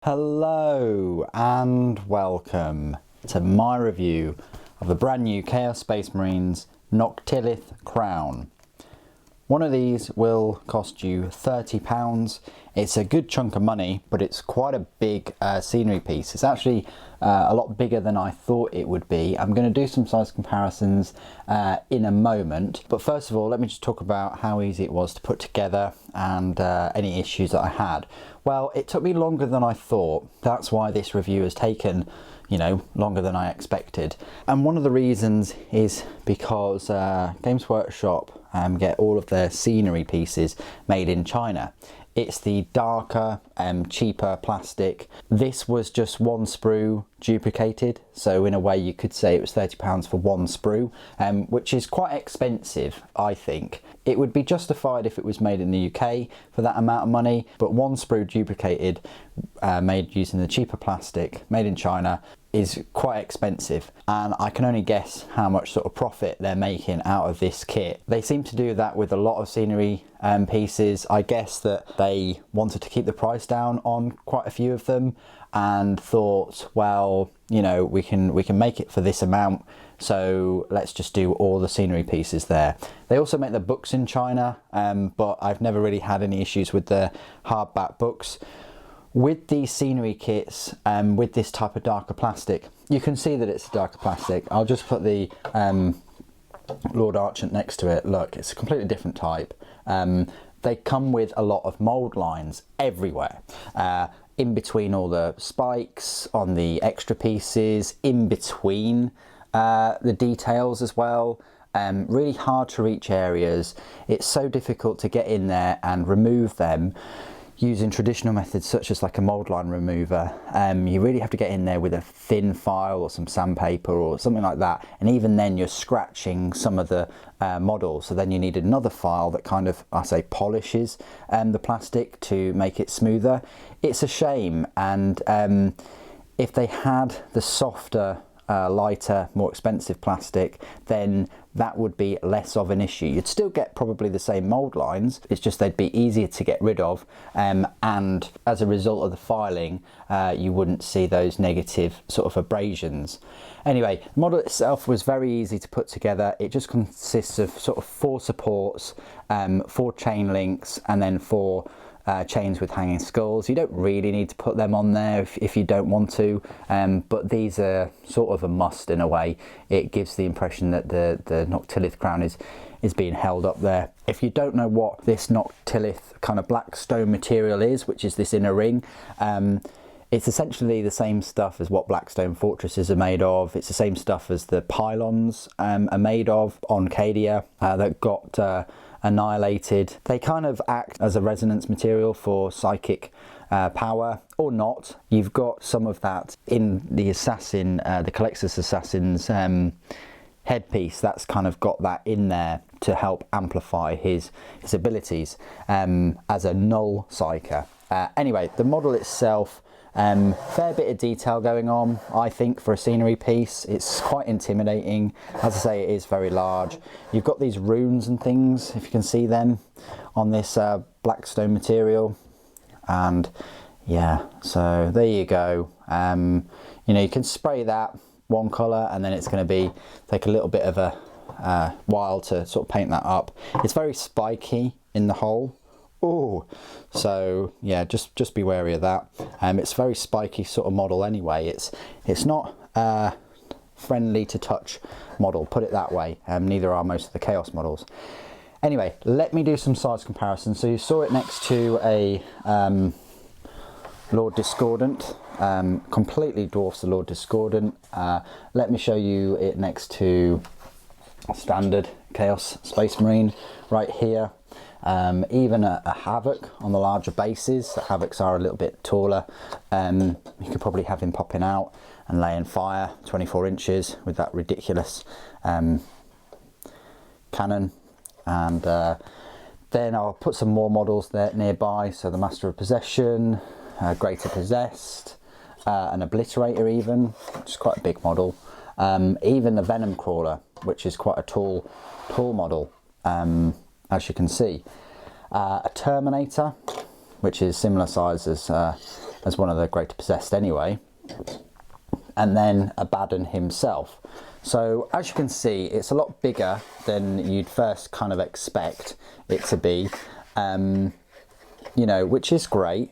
Hello and welcome to my review of the brand new Chaos Space Marines Noctilith Crown. One of these will cost you £30. It's a good chunk of money, but it's quite a big scenery piece. It's actually a lot bigger than I thought it would be. I'm going to do some size comparisons in a moment, but first of all let me just talk about how easy it was to put together and any issues that I had. Well, it took me longer than I thought. That's why this review has taken, longer than I expected. And one of the reasons is because Games Workshop get all of their scenery pieces made in China. It's the darker, cheaper plastic. This was just one sprue duplicated, so in a way you could say it was £30 for one sprue, which is quite expensive, I think. It would be justified if it was made in the UK for that amount of money, but one sprue duplicated, made using the cheaper plastic, made in China, is quite expensive, and I can only guess how much sort of profit they're making out of this kit. They seem to do that with a lot of scenery pieces. I guess that they wanted to keep the price down on quite a few of them and thought, well, we can make it for this amount, so let's just do all the scenery pieces there. They also make the books in China, but I've never really had any issues with the hardback books. With these scenery kits, with this type of darker plastic, you can see that it's a darker plastic. I'll just put the Lord Archant next to it. Look, it's a completely different type. They come with a lot of mould lines everywhere, in between all the spikes, on the extra pieces, in between the details as well. Really hard to reach areas. It's so difficult to get in there and remove them using traditional methods such as like a mould line remover. You really have to get in there with a thin file or some sandpaper or something like that, and even then you're scratching some of the model, so then you need another file that kind of, I say, polishes the plastic to make it smoother. It's a shame, and if they had the softer, lighter, more expensive plastic, then that would be less of an issue. You'd still get probably the same mould lines, it's just they'd be easier to get rid of, and as a result of the filing you wouldn't see those negative sort of abrasions. Anyway, the model itself was very easy to put together. It just consists of sort of 4 supports, 4 chain links, and then 4 chains with hanging skulls. You don't really need to put them on there if you don't want to, but these are sort of a must in a way. It gives the impression that the Noctilith Crown is being held up there. If you don't know what this Noctilith kind of black stone material is, which is this inner ring, it's essentially the same stuff as what Blackstone fortresses are made of. It's the same stuff as the pylons are made of on Cadia that got annihilated. They kind of act as a resonance material for psychic power, or not. You've got some of that in the assassin, the Calexis Assassin's headpiece. That's kind of got that in there to help amplify his abilities as a null psyker. Anyway, the model itself, fair bit of detail going on, I think, for a scenery piece. It's quite intimidating. As I say, it is very large. You've got these runes and things, if you can see them, on this black stone material, and yeah, so there you go. You can spray that one colour, and then it's going to take a little bit of a while to sort of paint that up. It's very spiky in the hole. Oh, so yeah, just be wary of that. It's a very spiky sort of model anyway. It's not friendly to touch model, put it that way. Neither are most of the Chaos models. Anyway, let me do some size comparisons. So you saw it next to a Lord Discordant. Completely dwarfs the Lord Discordant. Let me show you it next to a standard Chaos Space Marine right here. Even a Havoc on the larger bases. The Havocs are a little bit taller. You could probably have him popping out and laying fire 24 inches with that ridiculous cannon. And then I'll put some more models there nearby. So the Master of Possession, Greater Possessed, an Obliterator even, which is quite a big model. Even the Venom Crawler, which is quite a tall model, as you can see. A Terminator, which is similar size as as one of the greater possessed anyway, and then Abaddon himself. So as you can see, it's a lot bigger than you'd first kind of expect it to be, you know, which is great.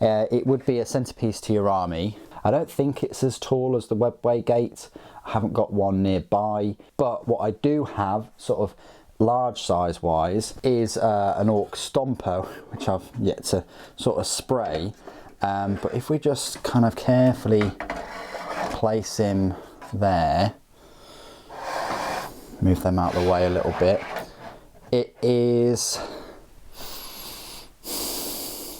It would be a centerpiece to your army. I don't think it's as tall as the Webway Gate. I haven't got one nearby, but what I do have, sort of large size wise, is an Orc Stomper, which I've yet to sort of spray. But if we just kind of carefully place him there, move them out of the way a little bit, it is...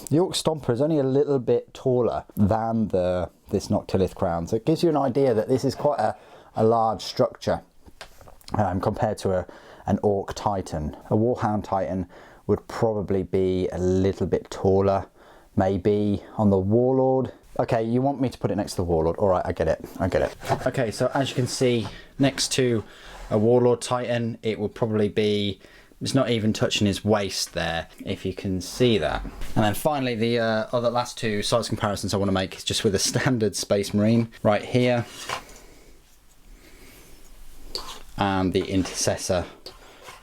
The Orc Stomper is only a little bit taller than this Noctilith Crown, so it gives you an idea that this is quite a large structure compared to an Orc Titan. A Warhound Titan would probably be a little bit taller, maybe on the Warlord. Okay, you want me to put it next to the Warlord. All right, I get it. Okay, so as you can see, next to a Warlord Titan, it will probably be... It's not even touching his waist there, if you can see that. And then finally, the other last two size comparisons I want to make is just with a standard Space Marine right here, and the Intercessor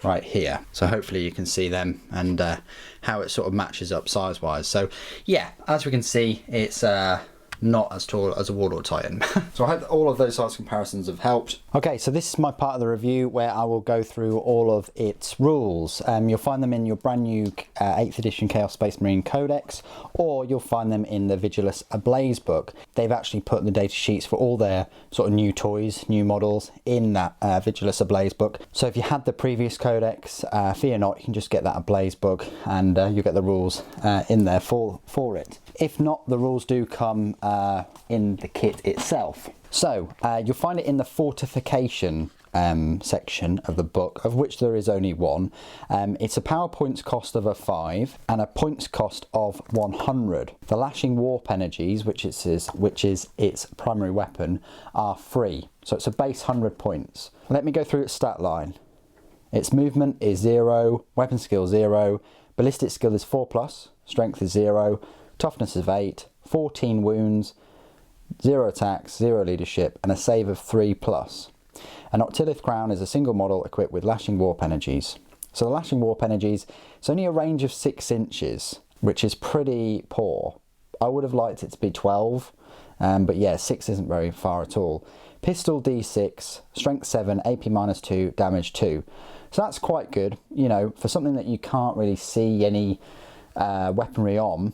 right here. So hopefully you can see them and how it sort of matches up size-wise. So yeah, as we can see, it's not as tall as a Warlord Titan. So I hope that all of those size comparisons have helped. Okay, so this is my part of the review where I will go through all of its rules. You'll find them in your brand new 8th edition Chaos Space Marine Codex, or you'll find them in the Vigilus Ablaze book. They've actually put the data sheets for all their sort of new toys, new models in that Vigilus Ablaze book. So if you had the previous Codex, fear not, you can just get that Ablaze book and you'll get the rules in there for it. If not, the rules do come in the kit itself. So you'll find it in the fortification section of the book, of which there is only one. It's a power points cost of a 5 and a points cost of 100. The lashing warp energies, which is its primary weapon, are free. So it's a base 100 points. Let me go through its stat line. Its movement is 0, weapon skill 0, ballistic skill is 4+, strength is 0, toughness of 8, 14 wounds, 0 attacks, 0 leadership, and a save of 3+. A Noctilith Crown is a single model equipped with lashing warp energies. So the lashing warp energies, it's only a range of 6 inches, which is pretty poor. I would have liked it to be 12, but yeah, 6 isn't very far at all. Pistol D6, strength 7, AP -2, damage 2. So that's quite good, you know, for something that you can't really see any weaponry on.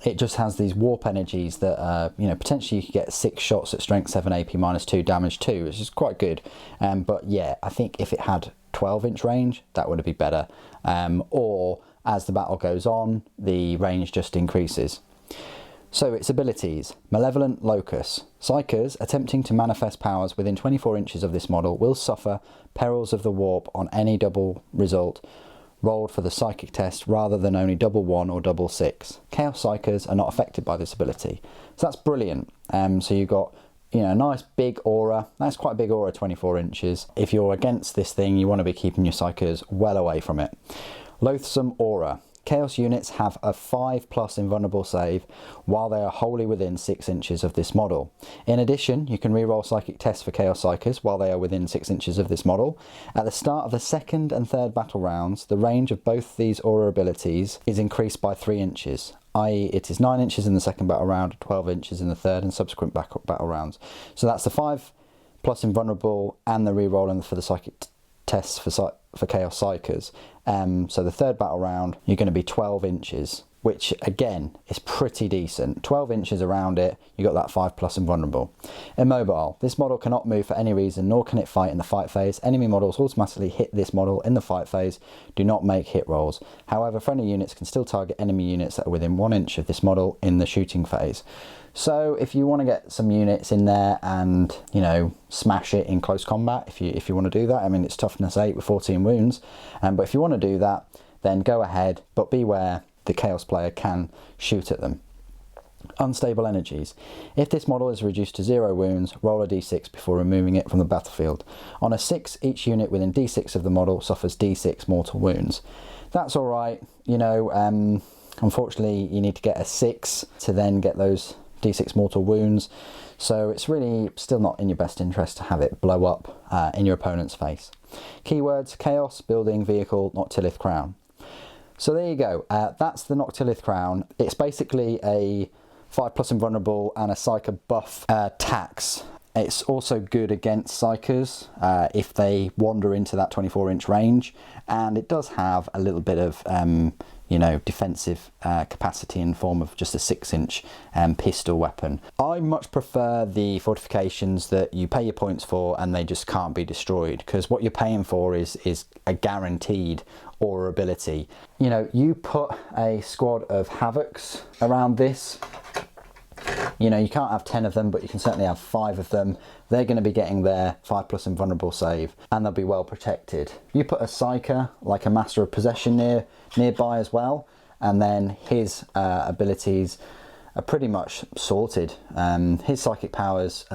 It just has these warp energies that, you know, potentially you could get 6 shots at strength 7, AP -2, damage 2, which is quite good. But yeah, I think if it had 12-inch range, that would be better. Or as the battle goes on, the range just increases. So its abilities: Malevolent Locus. Psychers attempting to manifest powers within 24 inches of this model will suffer perils of the warp on any double result rolled for the psychic test rather than only double 1 or double 6. Chaos Psychers are not affected by this ability. So that's brilliant. So you've got, you know, a nice big aura. That's quite a big aura, 24 inches. If you're against this thing, you want to be keeping your Psychers well away from it. Loathsome Aura. Chaos units have a 5+ invulnerable save while they are wholly within 6 inches of this model. In addition, you can reroll psychic tests for Chaos Psychers while they are within 6 inches of this model. At the start of the second and third battle rounds, the range of both these aura abilities is increased by 3 inches, i.e. it is 9 inches in the second battle round, 12 inches in the third and subsequent battle rounds. So that's the 5+ invulnerable and the rerolling for the psychic tests for Chaos Psychers. So the third battle round, you're going to be 12 inches, which again is pretty decent. 12 inches around it, you got that 5+ invulnerable. Immobile. This model cannot move for any reason, nor can it fight in the fight phase. Enemy models automatically hit this model in the fight phase. Do not make hit rolls. However, friendly units can still target enemy units that are within 1 inch of this model in the shooting phase. So if you want to get some units in there and, you know, smash it in close combat, if you want to do that, I mean, it's toughness 8 with 14 wounds, but if you want to do that, then go ahead, but beware, the Chaos player can shoot at them. Unstable energies. If this model is reduced to 0 wounds, roll a d6 before removing it from the battlefield. On a 6, each unit within d6 of the model suffers d6 mortal wounds. That's alright, you know, Unfortunately, you need to get a 6 to then get those D6 mortal wounds, so it's really still not in your best interest to have it blow up in your opponent's face. Keywords: chaos, building, vehicle, Noctilith Crown. So there you go, that's the Noctilith Crown. It's basically a 5+ invulnerable and a Psyker buff tax. It's also good against Psykers if they wander into that 24-inch range, and it does have a little bit of you know, defensive capacity in form of just a 6-inch pistol weapon. I much prefer the fortifications that you pay your points for and they just can't be destroyed, because what you're paying for is a guaranteed aura ability. You know, you put a squad of Havocs around this, you know, you can't have 10 of them, but you can certainly have 5 of them. They're going to be getting their 5+ invulnerable save, and they'll be well protected. You put a Psyker, like a Master of Possession, nearby as well, and then his abilities are pretty much sorted. His psychic powers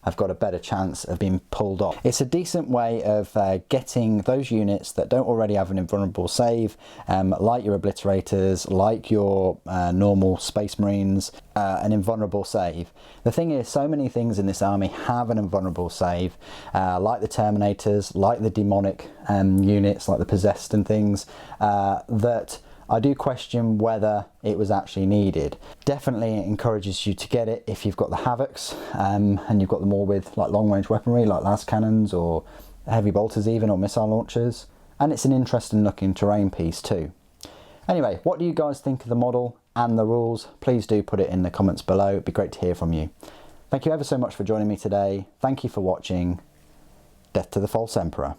have got a better chance of being pulled off. It's a decent way of getting those units that don't already have an invulnerable save, like your Obliterators, like your normal Space Marines, an invulnerable save. The thing is, so many things in this army have an invulnerable save, like the Terminators, like the demonic units, like the Possessed and things, that I do question whether it was actually needed. Definitely encourages you to get it if you've got the Havocs, and you've got them all with like long range weaponry like las cannons or heavy bolters even, or missile launchers. And it's an interesting looking terrain piece too. Anyway, what do you guys think of the model and the rules? Please do put it in the comments below. It'd be great to hear from you. Thank you ever so much for joining me today. Thank you for watching. Death to the False Emperor.